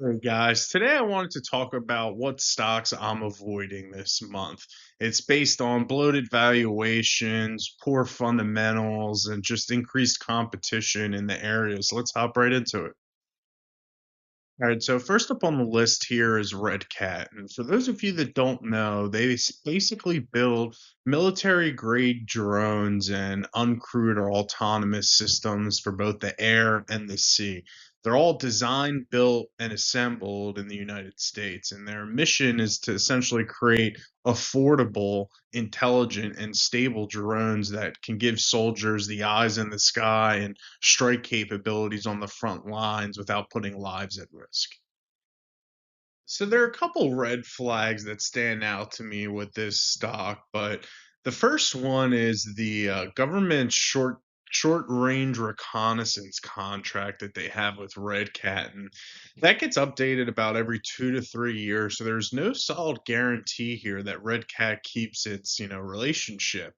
Hey guys, today I wanted to talk about what stocks I'm avoiding this month. It's based on bloated valuations, poor fundamentals, and just increased competition in the area. So let's hop right into it. All right, so first up on the list here is Red Cat. And for those of you that don't know, basically build military grade drones and uncrewed or autonomous systems for both the air and the sea. They're all designed, built, and assembled in the United States. And their mission is to essentially create affordable, intelligent, and stable drones that can give soldiers the eyes in the sky and strike capabilities on the front lines without putting lives at risk. So there are a couple red flags that stand out to me with this stock, but the first one is the government short range reconnaissance contract that they have with Red Cat, and that gets updated about every 2 to 3 years. So there's no solid guarantee here that Red Cat keeps its relationship.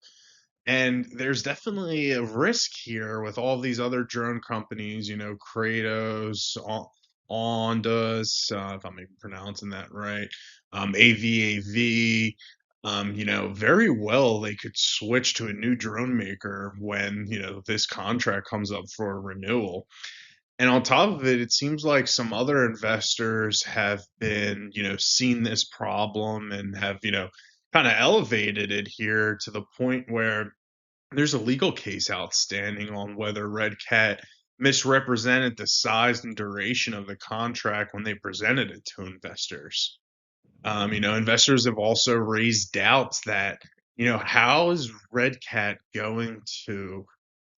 And there's definitely a risk here with all these other drone companies, Kratos, Ondas, if I'm even pronouncing that right, AVAV. Very well they could switch to a new drone maker when, this contract comes up for renewal. And on top of it, it seems like some other investors have been, seen this problem and have, kind of elevated it here to the point where there's a legal case outstanding on whether Red Cat misrepresented the size and duration of the contract when they presented it to investors. Investors have also raised doubts that, how is Red Cat going to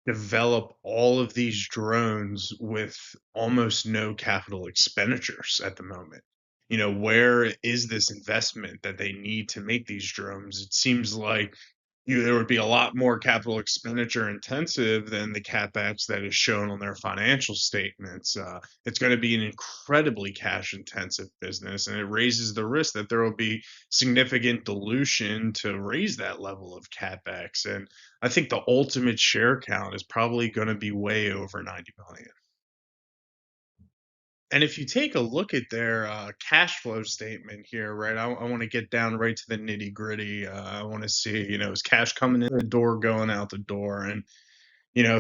develop all of these drones with almost no capital expenditures at the moment? Where is this investment that they need to make these drones? It seems like there would be a lot more capital expenditure intensive than the CapEx that is shown on their financial statements. It's going to be an incredibly cash intensive business, and it raises the risk that there will be significant dilution to raise that level of CapEx. And I think the ultimate share count is probably going to be way over 90 million. And if you take a look at their cash flow statement here, right, I want to get down right to the nitty gritty. I want to see, is cash coming in the door, going out the door? And,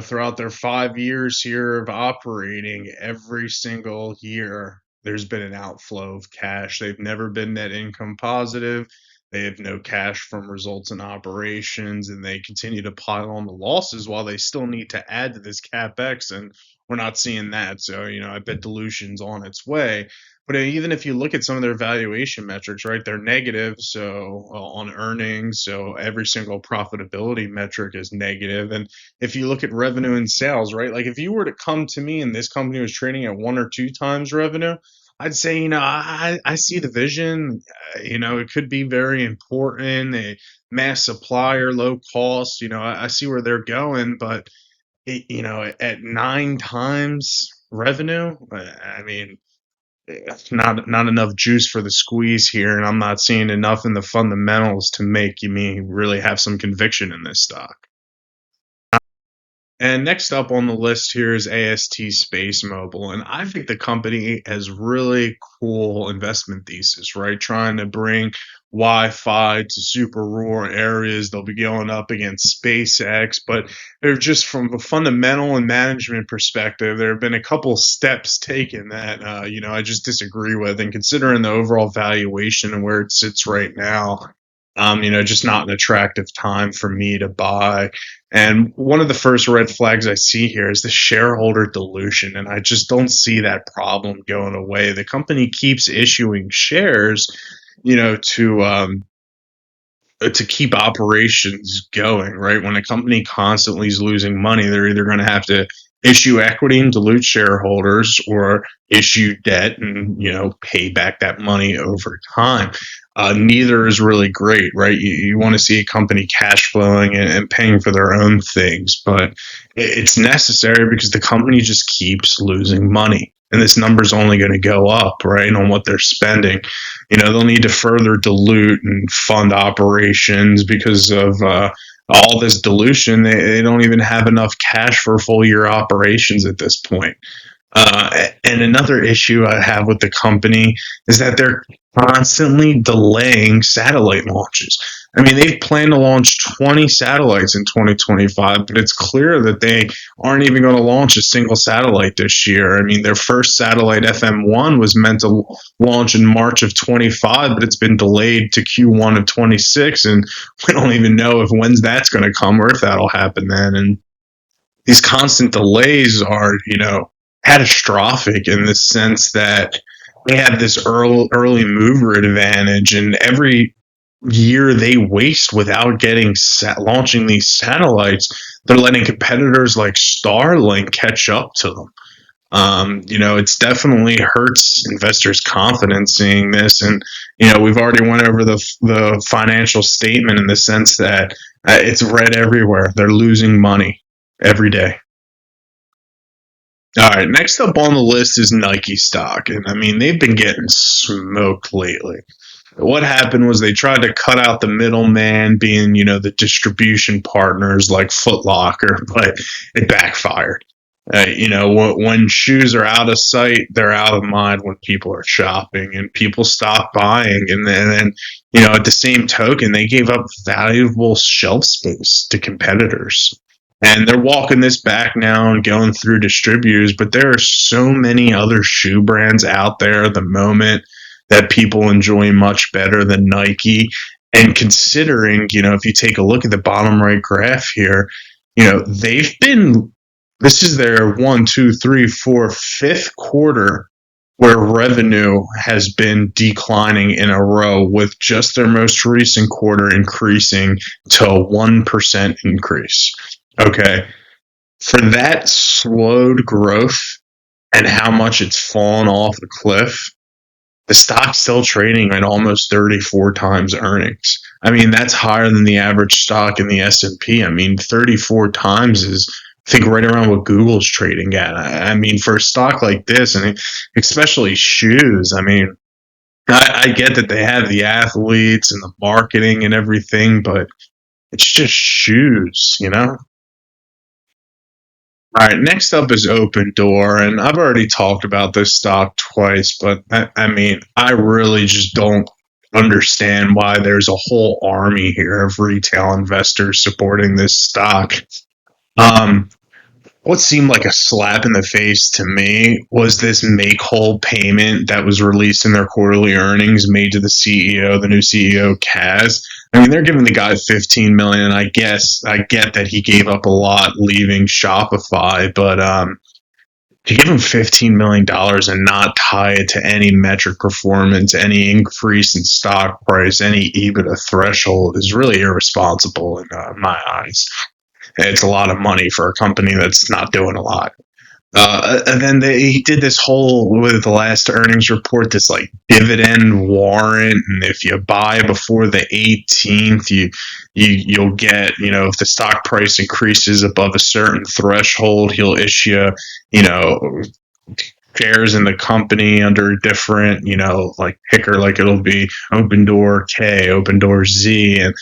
throughout their 5 years here of operating, every single year, there's been an outflow of cash. They've never been net income positive. They have no cash from results in operations, and they continue to pile on the losses while they still need to add to this CapEx. And we're not seeing that. So, I bet dilution's on its way. But even if you look at some of their valuation metrics, right, they're negative. So on earnings, so every single profitability metric is negative. And if you look at revenue and sales, right, like if you were to come to me and this company was trading at 1 or 2 times revenue, I'd say, I see the vision. It could be very important. A mass supplier, low cost. I see where they're going, but at 9 times revenue, I mean, it's not enough juice for the squeeze here, and I'm not seeing enough in the fundamentals to make me really have some conviction in this stock. And next up on the list here is AST SpaceMobile. And I think the company has really cool investment thesis, right? Trying to bring Wi-Fi to super rural areas. They'll be going up against SpaceX, but they're just from a fundamental and management perspective, there have been a couple steps taken that, I just disagree with. And considering the overall valuation and where it sits right now, just not an attractive time for me to buy. And one of the first red flags I see here is the shareholder dilution, and I just don't see that problem going away. The company keeps issuing shares, you know, to um, to keep operations going. Right, when a company constantly is losing money, they're either going to have to issue equity and dilute shareholders, or issue debt and pay back that money over time. Neither is really great, right? You want to see a company cash flowing and paying for their own things, but it's necessary because the company just keeps losing money. And this number is only going to go up, right, on what they're spending. They'll need to further dilute and fund operations because of all this dilution. They don't even have enough cash for full year operations at this point. And another issue I have with the company is that they're constantly delaying satellite launches. I mean, they plan to launch 20 satellites in 2025, but it's clear that they aren't even going to launch a single satellite this year. I mean, their first satellite, FM1, was meant to launch in March of 25, but it's been delayed to Q1 of 26, and we don't even know if when's that's going to come or if that'll happen then. And these constant delays are, catastrophic in the sense that they have this early mover advantage, and every year they waste without launching these satellites, they're letting competitors like Starlink catch up to them. It's definitely hurts investors' confidence seeing this, and we've already went over the financial statement in the sense that it's red everywhere. They're losing money every day. All right, next up on the list is Nike stock, and I mean they've been getting smoked lately. What happened was they tried to cut out the middleman, being the distribution partners like Foot Locker, but it backfired. When shoes are out of sight, they're out of mind when people are shopping, and people stop buying. And then, at the same token, they gave up valuable shelf space to competitors. And they're walking this back now and going through distributors, but there are so many other shoe brands out there at the moment that people enjoy much better than Nike. And considering, if you take a look at the bottom right graph here, they've been this is their one, two, three, four, fifth quarter where revenue has been declining in a row, with just their most recent quarter increasing to a 1% increase. Okay. For that slowed growth and how much it's fallen off the cliff, the stock's still trading at almost 34 times earnings. I mean, that's higher than the average stock in the S&P. I mean, 34 times is, I think, right around what Google's trading at. I mean, for a stock like this, and especially shoes, I mean, I get that they have the athletes and the marketing and everything, but it's just shoes. All right, next up is Open Door, and I've already talked about this stock twice, but I mean, I really just don't understand why there's a whole army here of retail investors supporting this stock. Um, what seemed like a slap in the face to me was this make whole payment that was released in their quarterly earnings made to the CEO, the new CEO, Kaz. I mean, they're giving the guy 15 million. I guess I get that he gave up a lot leaving Shopify, but to give him $15 million and not tie it to any metric performance, any increase in stock price, any EBITDA threshold is really irresponsible in my eyes. It's a lot of money for a company that's not doing a lot. And then he did this whole, with the last earnings report, this like dividend warrant, and if you buy before the 18th, you'll get, if the stock price increases above a certain threshold, he'll issue, you know shares in the company under a different, like ticker, like it'll be Open Door K, Open Door Z, and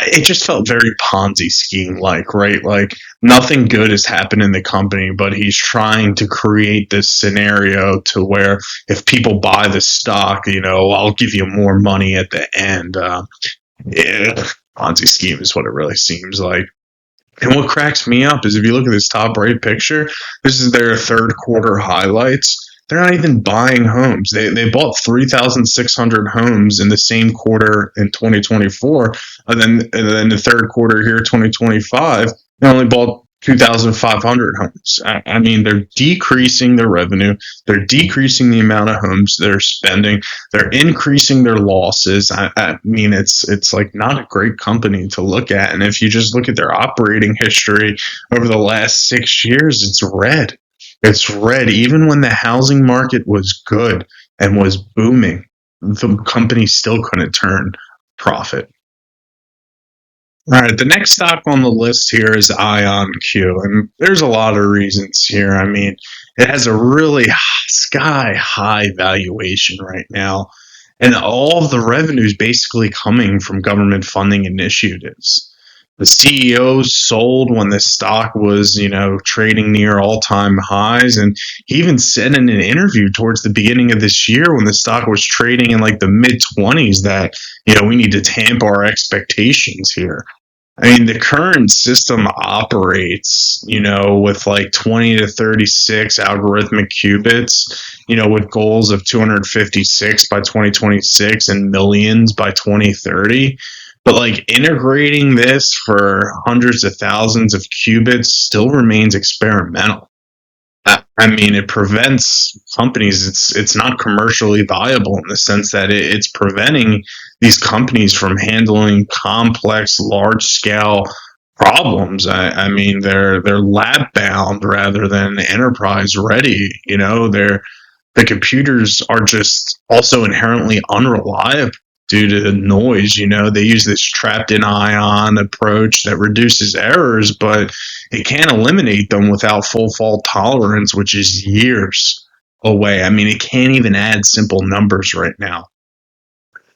it just felt very Ponzi scheme like, right? Like nothing good has happened in the company, but he's trying to create this scenario to where if people buy the stock, I'll give you more money at the end. Ponzi scheme is what it really seems like. And what cracks me up is if you look at this top right picture, this is their third quarter highlights. They're not even buying homes. They bought 3,600 homes in the same quarter in 2024, and then the third quarter here, 2025, they only bought 2,500 homes. I mean, they're decreasing their revenue. They're decreasing the amount of homes they're spending. They're increasing their losses. I mean, it's like not a great company to look at. And if you just look at their operating history over the last 6 years, it's red. It's red. Even when the housing market was good and was booming, the company still couldn't turn profit. All right, the next stock on the list here is IonQ, and there's a lot of reasons here. I mean, it has a really sky high valuation right now, and all of the revenue is basically coming from government funding initiatives. The CEO sold when the stock was, trading near all-time highs. And he even said in an interview towards the beginning of this year when the stock was trading in like the mid 20s that, we need to tamp our expectations here. I mean, the current system operates, with like 20 to 36 algorithmic qubits, with goals of 256 by 2026 and millions by 2030. But like integrating this for hundreds of thousands of qubits still remains experimental. I mean, it prevents companies. It's not commercially viable in the sense that it's preventing these companies from handling complex, large scale problems. I mean, they're lab bound rather than enterprise ready. The computers are just also inherently unreliable due to noise. They use this trapped in ion approach that reduces errors, but it can't eliminate them without full fault tolerance, which is years away. I mean, it can't even add simple numbers right now.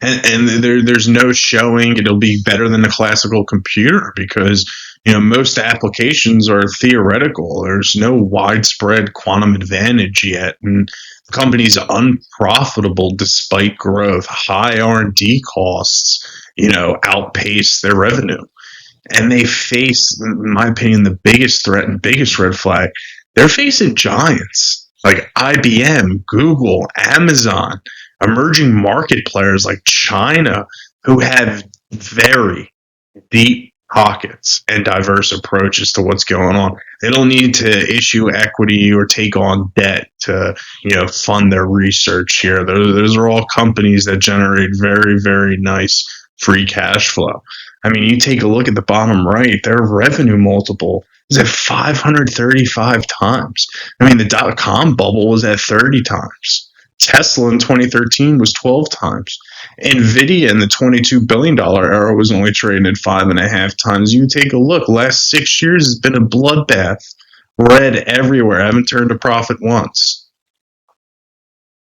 And there's no showing it'll be better than a classical computer because most applications are theoretical. There's no widespread quantum advantage yet, and the company's unprofitable despite growth. High R&D costs, outpace their revenue, and they face, in my opinion, the biggest threat and biggest red flag. They're facing giants like IBM, Google, Amazon, emerging market players like China, who have very deep pockets and diverse approaches to what's going on. They don't need to issue equity or take on debt to, fund their research here. Those are all companies that generate very, very nice free cash flow. I mean, you take a look at the bottom right, their revenue multiple is at 535 times. I mean, the dot-com bubble was at 30 times. Tesla in 2013 was 12 times. Nvidia in the $22 billion era was only trading at 5.5 times. You take a look, last 6 years has been a bloodbath. Red everywhere. I haven't turned a profit once.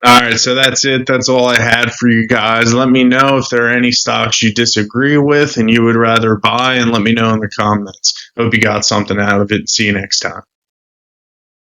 All right, so that's it. That's all I had for you guys. Let me know if there are any stocks you disagree with and you would rather buy, and let me know in the comments. Hope you got something out of it. See you next time.